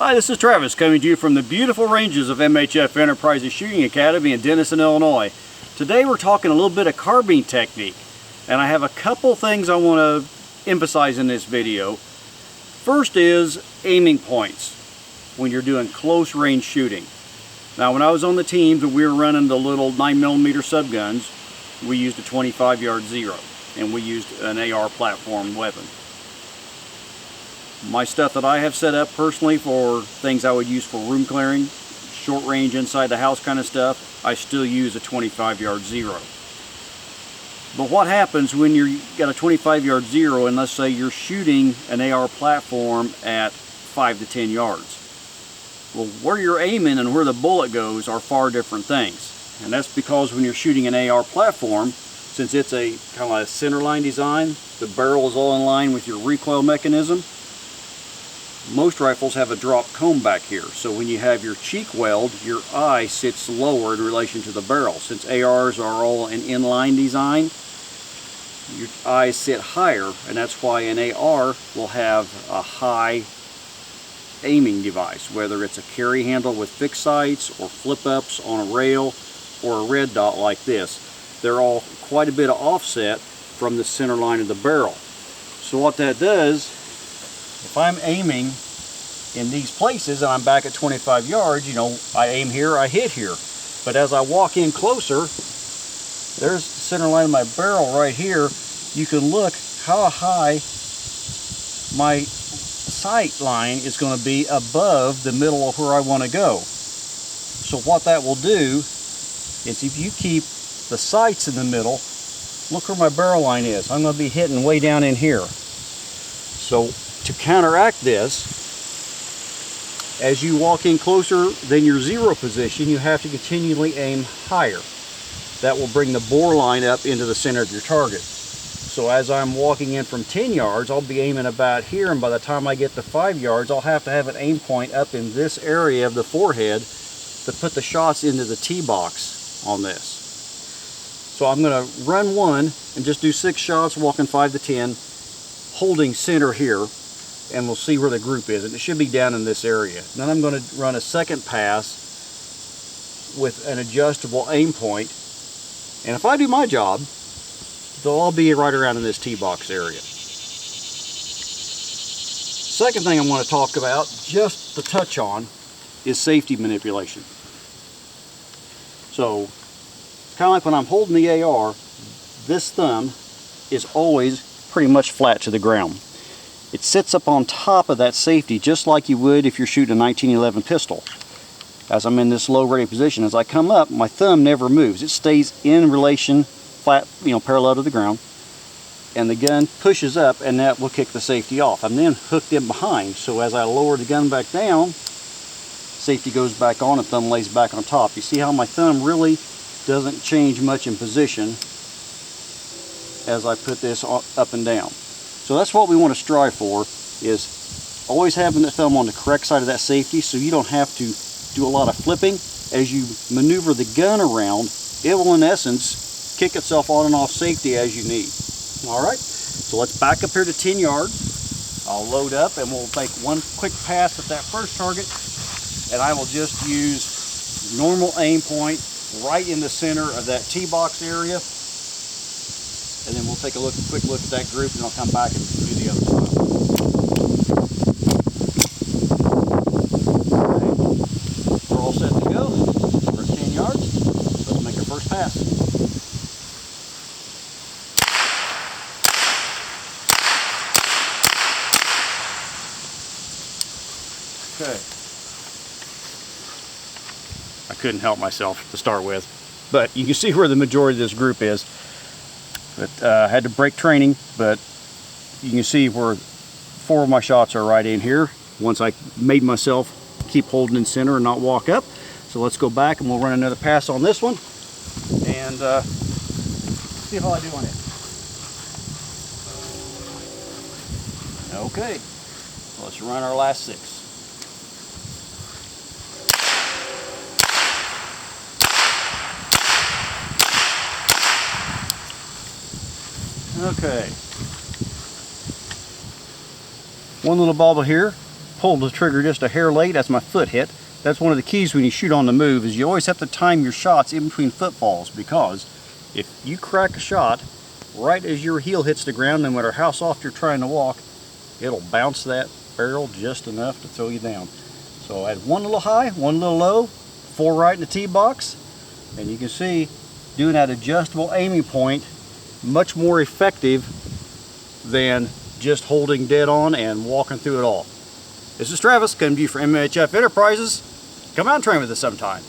Hi, this is Travis coming to you from the beautiful ranges of MHF Enterprises Shooting Academy in Denison, Illinois. Today we're talking a little bit of carbine technique, and I have a couple things I want to emphasize in this video. First is aiming points when you're doing close range shooting. Now when I was on the teams and we were running the little 9mm subguns, we used a 25-yard zero and we used an AR platform weapon. My stuff that I have set up personally for things I would use for room clearing, short range inside the house kind of stuff, I still use a 25-yard zero. But what happens when you've got a 25-yard zero and let's say you're shooting an AR platform at 5 to 10 yards? Well, where you're aiming and where the bullet goes are far different things. And that's because when you're shooting an AR platform, since it's a kind of like a center line design, the barrel is all in line with your recoil mechanism. Most rifles have a drop comb back here, so when you have your cheek weld, your eye sits lower in relation to the barrel. Since ARs are all an inline design, your eyes sit higher, and that's why an AR will have a high aiming device, whether it's a carry handle with fixed sights or flip-ups on a rail or a red dot like this. They're all quite a bit of offset from the center line of the barrel. So what that does, if I'm aiming in these places and I'm back at 25 yards, you know, I aim here, I hit here. But as I walk in closer, there's the center line of my barrel right here. You can look how high my sight line is going to be above the middle of where I want to go. So what that will do is if you keep the sights in the middle, look where my barrel line is. I'm going to be hitting way down in here. So to counteract this, as you walk in closer than your zero position, you have to continually aim higher. That will bring the bore line up into the center of your target. So as I'm walking in from 10 yards, I'll be aiming about here, and by the time I get to 5 yards, I'll have to have an aim point up in this area of the forehead to put the shots into the tee box on this. So I'm going to run one and just do 6 shots, walking 5 to 10, holding center here, and we'll see where the group is, and it should be down in this area. Then I'm going to run a second pass with an adjustable aim point, and if I do my job, they'll all be right around in this tee box area. Second thing I want to talk about, just to touch on, is safety manipulation. So, kind of like when I'm holding the AR, this thumb is always pretty much flat to the ground. It sits up on top of that safety just like you would if you're shooting a 1911 pistol. As I'm in this low ready position, as I come up, my thumb never moves. It stays in relation, flat, parallel to the ground, and the gun pushes up, and that will kick the safety off. I'm then hooked in behind, so as I lower the gun back down, safety goes back on and thumb lays back on top. You see how my thumb really doesn't change much in position as I put this up and down. So that's what we want to strive for, is always having the thumb on the correct side of that safety so you don't have to do a lot of flipping. As you maneuver the gun around, it will in essence kick itself on and off safety as you need. Alright, so let's back up here to 10 yards. I'll load up and we'll take one quick pass at that first target, and I will just use normal aim point right in the center of that tee box area. And then we'll take a quick look at that group, and I'll come back and do the other side. Okay. We're all set to go. We're at 10 yards. Let's make our first pass. Okay. I couldn't help myself to start with, but you can see where the majority of this group is. But I had to break training, but you can see where 4 of my shots are right in here once I made myself keep holding in center and not walk up. So let's go back and we'll run another pass on this one and see how I do on it. Okay, so let's run our last 6. Okay. One little bobble here, pulled the trigger just a hair late as my foot hit. That's one of the keys when you shoot on the move, is you always have to time your shots in between footfalls, because if you crack a shot right as your heel hits the ground, no matter how soft you're trying to walk, it'll bounce that barrel just enough to throw you down. So I had one little high, one little low, 4 right in the tee box, and you can see doing that adjustable aiming point much more effective than just holding dead on and walking through it all. This is Travis, coming to you for MHF Enterprises. Come out and train with us sometime.